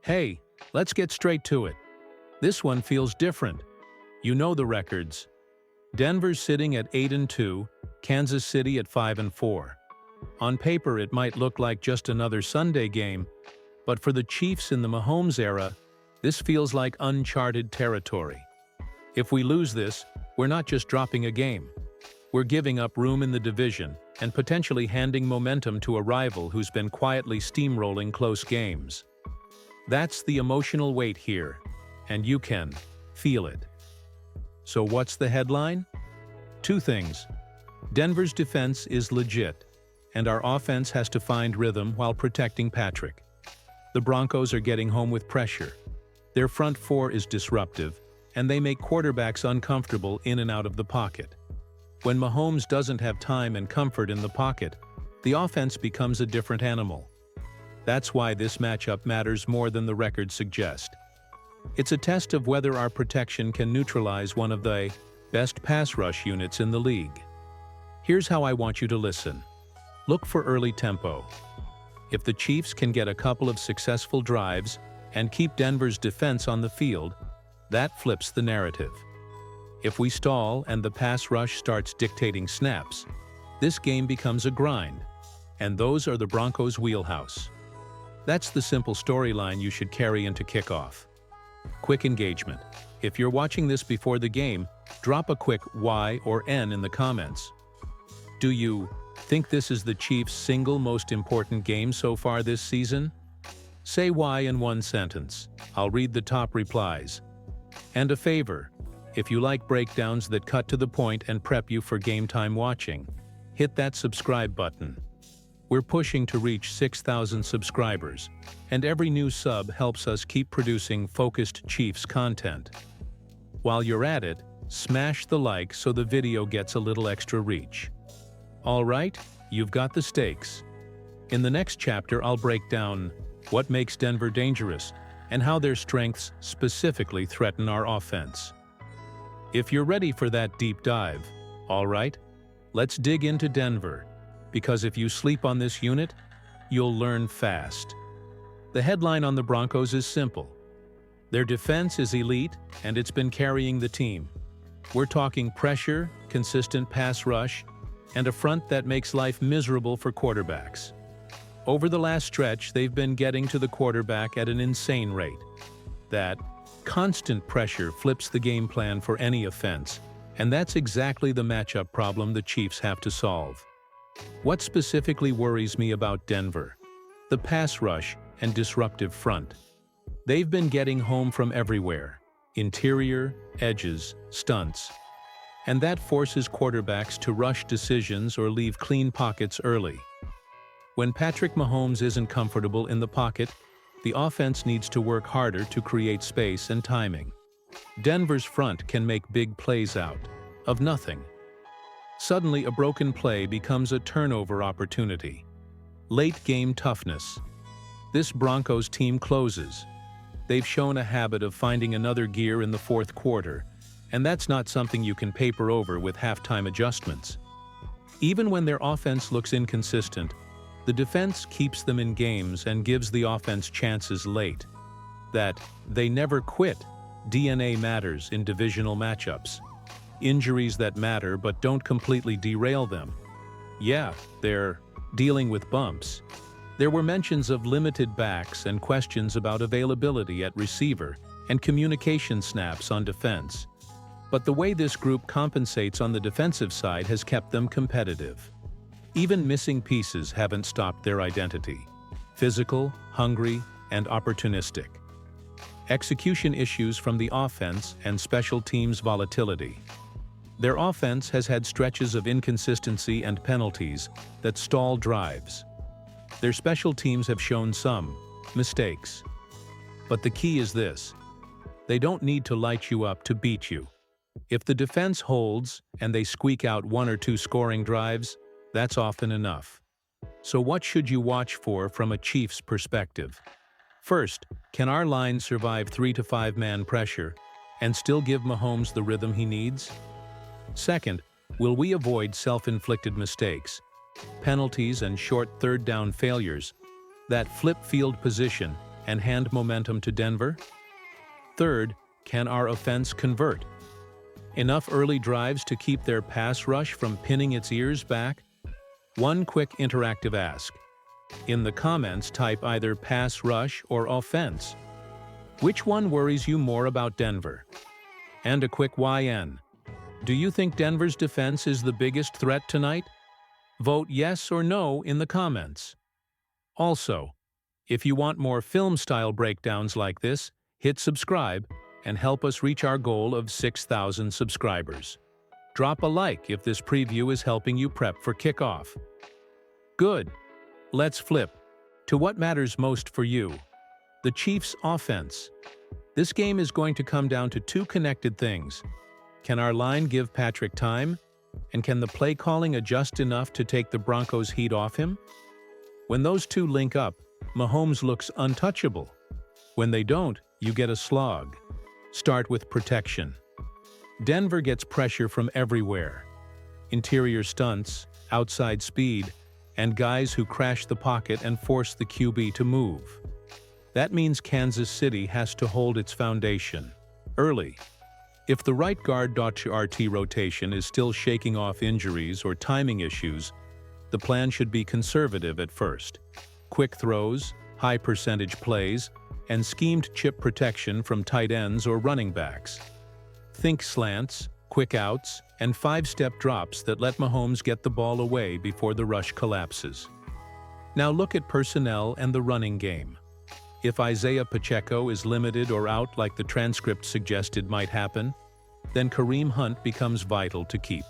Hey, let's get straight to it. This one feels different. You know the records. Denver's sitting at 8-2, Kansas City at 5-4. On paper, it might look like just another Sunday game, but for the Chiefs in the Mahomes era, this feels like uncharted territory. If we lose this, we're not just dropping a game. We're giving up room in the division and potentially handing momentum to a rival who's been quietly steamrolling close games. That's the emotional weight here, and you can feel it. So what's the headline? Two things. Denver's defense is legit, and our offense has to find rhythm while protecting Patrick. The Broncos are getting home with pressure. Their front four is disruptive, and they make quarterbacks uncomfortable in and out of the pocket. When Mahomes doesn't have time and comfort in the pocket, the offense becomes a different animal. That's why this matchup matters more than the records suggest. It's a test of whether our protection can neutralize one of the best pass rush units in the league. Here's how I want you to listen. Look for early tempo. If the Chiefs can get a couple of successful drives and keep Denver's defense on the field, that flips the narrative. If we stall and the pass rush starts dictating snaps, this game becomes a grind, and those are the Broncos' wheelhouse. That's the simple storyline you should carry into kickoff. Quick engagement. If you're watching this before the game, drop a quick Y or N in the comments. Do you think this is the Chiefs' single most important game so far this season? Say Y in one sentence. I'll read the top replies. And a favor, if you like breakdowns that cut to the point and prep you for game time watching, hit that subscribe button. We're pushing to reach 6,000 subscribers, and every new sub helps us keep producing focused Chiefs content. While you're at it, smash the like so the video gets a little extra reach. All right, you've got the stakes. In the next chapter, I'll break down what makes Denver dangerous and how their strengths specifically threaten our offense. If you're ready for that deep dive, all right, let's dig into Denver. Because if you sleep on this unit, you'll learn fast. The headline on the Broncos is simple. Their defense is elite, and it's been carrying the team. We're talking pressure, consistent pass rush, and a front that makes life miserable for quarterbacks. Over the last stretch, they've been getting to the quarterback at an insane rate. That constant pressure flips the game plan for any offense, and that's exactly the matchup problem the Chiefs have to solve. What specifically worries me about Denver? The pass rush and disruptive front. They've been getting home from everywhere, interior, edges, stunts. And that forces quarterbacks to rush decisions or leave clean pockets early. When Patrick Mahomes isn't comfortable in the pocket, the offense needs to work harder to create space and timing. Denver's front can make big plays out of nothing. Suddenly, a broken play becomes a turnover opportunity. Late-game toughness. This Broncos team closes. They've shown a habit of finding another gear in the fourth quarter, and that's not something you can paper over with halftime adjustments. Even when their offense looks inconsistent, the defense keeps them in games and gives the offense chances late. That "they never quit" DNA matters in divisional matchups. Injuries that matter but don't completely derail them. Yeah, they're dealing with bumps. There were mentions of limited backs and questions about availability at receiver and communication snaps on defense. But the way this group compensates on the defensive side has kept them competitive. Even missing pieces haven't stopped their identity. Physical, hungry, and opportunistic. Execution issues from the offense and special teams volatility. Their offense has had stretches of inconsistency and penalties that stall drives. Their special teams have shown some mistakes. But the key is this: they don't need to light you up to beat you. If the defense holds and they squeak out one or two scoring drives, that's often enough. So what should you watch for from a Chiefs perspective? First, can our line survive 3 to 5 man pressure and still give Mahomes the rhythm he needs? Second, will we avoid self-inflicted mistakes, penalties and short third down failures that flip field position and hand momentum to Denver? Third, can our offense convert? Enough early drives to keep their pass rush from pinning its ears back? One quick interactive ask. In the comments, type either pass rush or offense. Which one worries you more about Denver? And a quick YN. Do you think Denver's defense is the biggest threat tonight? Vote yes or no in the comments. Also, if you want more film-style breakdowns like this, hit subscribe and help us reach our goal of 6,000 subscribers. Drop a like if this preview is helping you prep for kickoff. Good. Let's flip to what matters most for you. The Chiefs' offense. This game is going to come down to two connected things. Can our line give Patrick time? And can the play calling adjust enough to take the Broncos' heat off him? When those two link up, Mahomes looks untouchable. When they don't, you get a slog. Start with protection. Denver gets pressure from everywhere. Interior stunts, outside speed, and guys who crash the pocket and force the QB to move. That means Kansas City has to hold its foundation early. If the right guard.RT rotation is still shaking off injuries or timing issues, the plan should be conservative at first. Quick throws, high percentage plays, and schemed chip protection from tight ends or running backs. Think slants, quick outs, and five-step drops that let Mahomes get the ball away before the rush collapses. Now look at personnel and the running game. If Isaiah Pacheco is limited or out like the transcript suggested might happen, then Kareem Hunt becomes vital to keep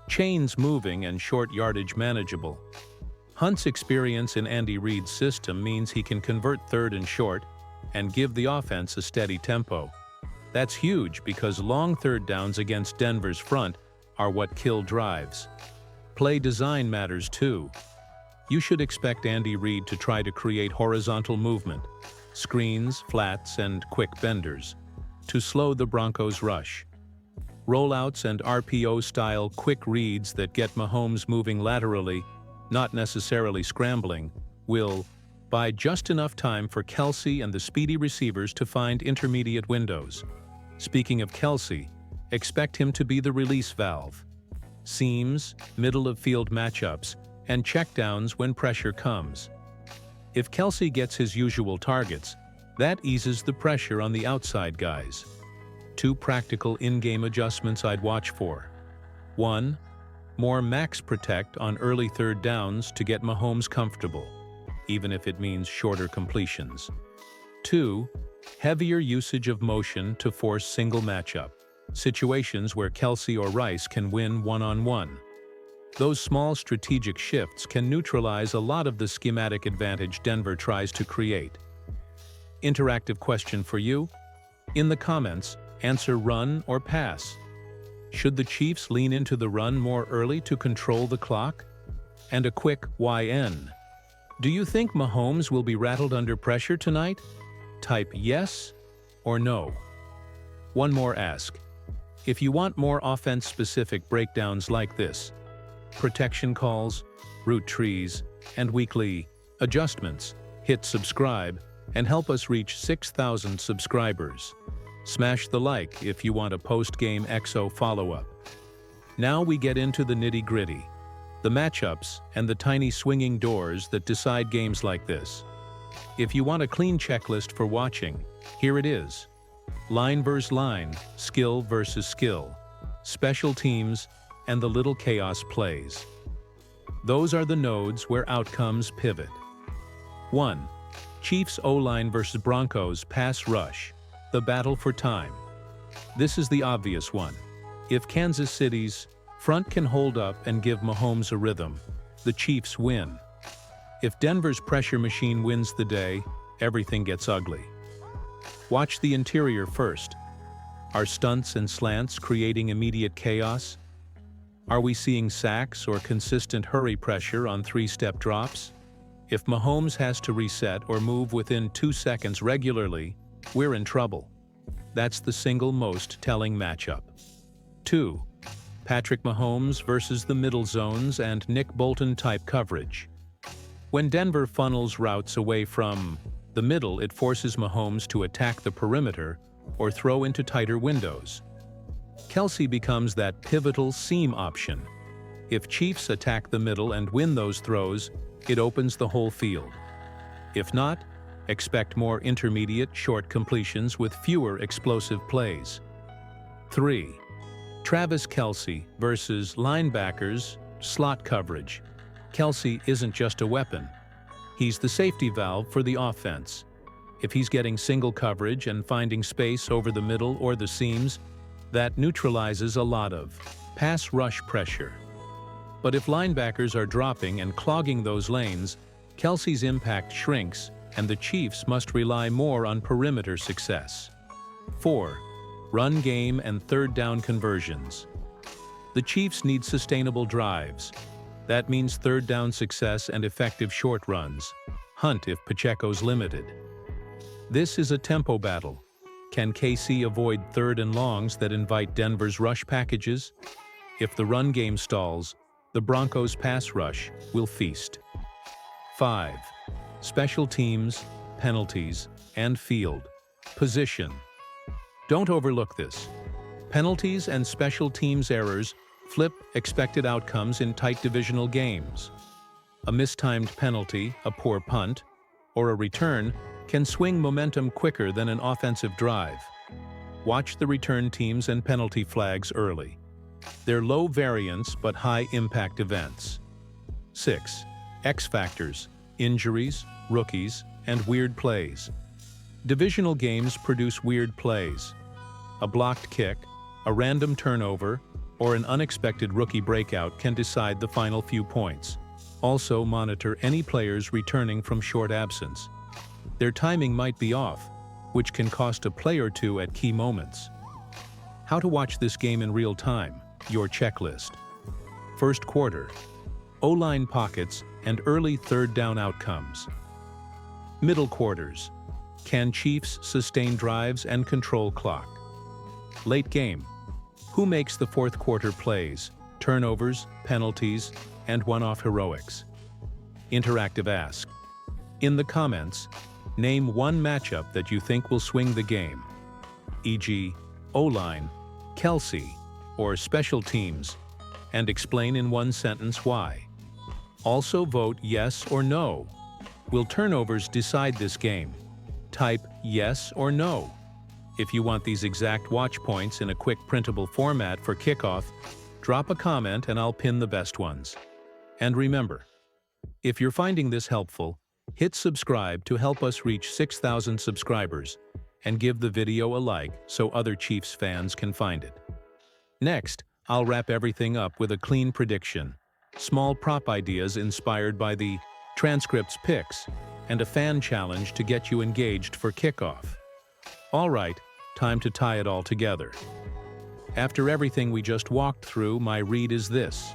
chains moving and short yardage manageable. Hunt's experience in Andy Reid's system means he can convert third and short and give the offense a steady tempo. That's huge because long third downs against Denver's front are what kill drives. Play design matters too. You should expect Andy Reid to try to create horizontal movement, screens, flats, and quick benders to slow the Broncos' rush. Rollouts and RPO-style quick reads that get Mahomes moving laterally, not necessarily scrambling, will buy just enough time for Kelce and the speedy receivers to find intermediate windows. Speaking of Kelce, expect him to be the release valve. Seams, middle-of-field matchups, and checkdowns when pressure comes. If Kelce gets his usual targets, that eases the pressure on the outside guys. Two practical in-game adjustments I'd watch for. 1. More max protect on early third downs to get Mahomes comfortable, even if it means shorter completions. 2. Heavier usage of motion to force single matchup, situations where Kelce or Rice can win one-on-one. Those small strategic shifts can neutralize a lot of the schematic advantage Denver tries to create. Interactive question for you. In the comments, answer run or pass. Should the Chiefs lean into the run more early to control the clock? And a quick YN. Do you think Mahomes will be rattled under pressure tonight? Type yes or no. One more ask. If you want more offense-specific breakdowns like this, protection calls, route trees, and weekly adjustments, hit subscribe and help us reach 6,000 subscribers. Smash the like if you want a post-game XO follow-up. Now we get into the nitty-gritty, the matchups and the tiny swinging doors that decide games like this. If you want a clean checklist for watching, here it is. Line versus line, skill versus skill, special teams, and the little chaos plays. Those are the nodes where outcomes pivot. 1. Chiefs O-line versus Broncos pass rush, the battle for time. This is the obvious one. If Kansas City's front can hold up and give Mahomes a rhythm, the Chiefs win. If Denver's pressure machine wins the day, everything gets ugly. Watch the interior first. Are stunts and slants creating immediate chaos? Are we seeing sacks or consistent hurry pressure on three-step drops? If Mahomes has to reset or move within 2 seconds regularly, we're in trouble. That's the single most telling matchup. 2. Patrick Mahomes versus the middle zones and Nick Bolton-type coverage. When Denver funnels routes away from The middle, it forces Mahomes to attack the perimeter or throw into tighter windows. Kelce becomes that pivotal seam option. If Chiefs attack the middle and win those throws, it opens the whole field. If not, expect more intermediate, short completions with fewer explosive plays. 3. Travis Kelce versus linebackers, slot coverage. Kelce isn't just a weapon. He's the safety valve for the offense. If he's getting single coverage and finding space over the middle or the seams, that neutralizes a lot of pass rush pressure. But if linebackers are dropping and clogging those lanes, Kelce's impact shrinks, and the Chiefs must rely more on perimeter success. 4. Run game and third down conversions. The Chiefs need sustainable drives. That means third down success and effective short runs. Hunt if Pacheco's limited. This is a tempo battle. Can KC avoid third and longs that invite Denver's rush packages? If the run game stalls, the Broncos' pass rush will feast. 5. Special teams, penalties, and field position. Don't overlook this. Penalties and special teams errors flip expected outcomes in tight divisional games. A mistimed penalty, a poor punt, or a return can swing momentum quicker than an offensive drive. Watch the return teams and penalty flags early. They're low variance but high impact events. 6. X factors, injuries, rookies, and weird plays. Divisional games produce weird plays. A blocked kick, a random turnover, or an unexpected rookie breakout can decide the final few points. Also monitor any players returning from short absence. Their timing might be off, which can cost a play or two at key moments. How to watch this game in real time, your checklist. First quarter, O-line pockets and early third down outcomes. Middle quarters, can Chiefs sustain drives and control clock? Late game, who makes the fourth quarter plays, turnovers, penalties, and one-off heroics? Interactive ask. In the comments, name one matchup that you think will swing the game, e.g., O-line, Kelce, or special teams, and explain in one sentence why. Also vote yes or no. Will turnovers decide this game? Type yes or no. If you want these exact watch points in a quick printable format for kickoff, drop a comment and I'll pin the best ones. And remember, if you're finding this helpful, hit subscribe to help us reach 6,000 subscribers, and give the video a like so other Chiefs fans can find it. Next, I'll wrap everything up with a clean prediction, small prop ideas inspired by the transcripts picks, and a fan challenge to get you engaged for kickoff. All right, time to tie it all together. After everything we just walked through, my read is this: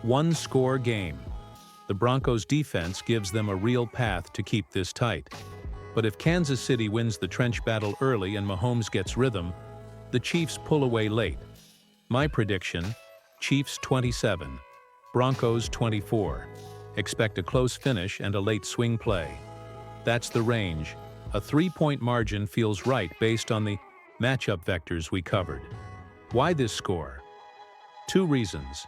one-score game. The Broncos' defense gives them a real path to keep this tight. But if Kansas City wins the trench battle early and Mahomes gets rhythm, the Chiefs pull away late. My prediction: Chiefs 27, Broncos 24. Expect a close finish and a late swing play. That's the range. A 3-point margin feels right based on the matchup vectors we covered. Why this score? 2 reasons.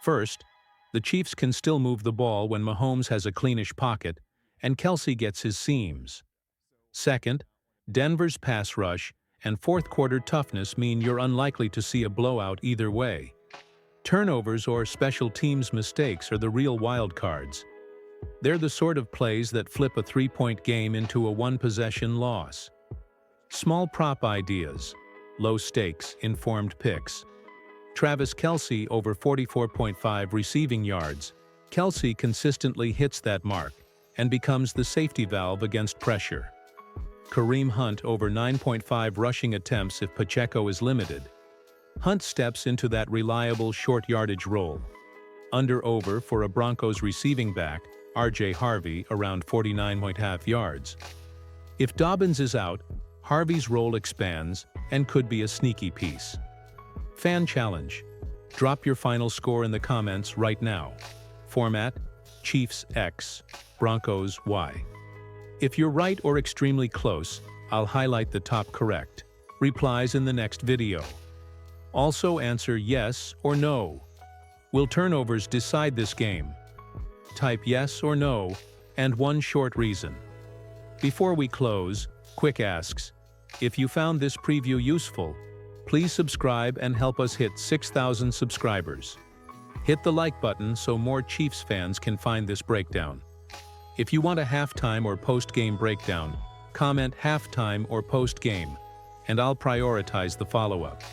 First, the Chiefs can still move the ball when Mahomes has a cleanish pocket and Kelce gets his seams. Second, Denver's pass rush and fourth-quarter toughness mean you're unlikely to see a blowout either way. Turnovers or special teams mistakes are the real wild cards. They're the sort of plays that flip a 3-point game into a one-possession loss. Small prop ideas, low stakes, informed picks. Travis Kelce over 44.5 receiving yards. Kelce consistently hits that mark and becomes the safety valve against pressure. Kareem Hunt over 9.5 rushing attempts if Pacheco is limited. Hunt steps into that reliable short yardage role. Under/over for a Broncos receiving back, RJ Harvey around 49.5 yards. If Dobbins is out, Harvey's role expands and could be a sneaky piece. Fan challenge. Drop your final score in the comments right now. Format: Chiefs X, Broncos Y. If you're right or extremely close, I'll highlight the top correct replies in the next video. Also answer yes or no. Will turnovers decide this game? Type yes or no, and one short reason. Before we close, quick asks. If you found this preview useful, please subscribe and help us hit 6,000 subscribers. Hit the like button so more Chiefs fans can find this breakdown. If you want a halftime or post-game breakdown, comment halftime or post-game, and I'll prioritize the follow-up.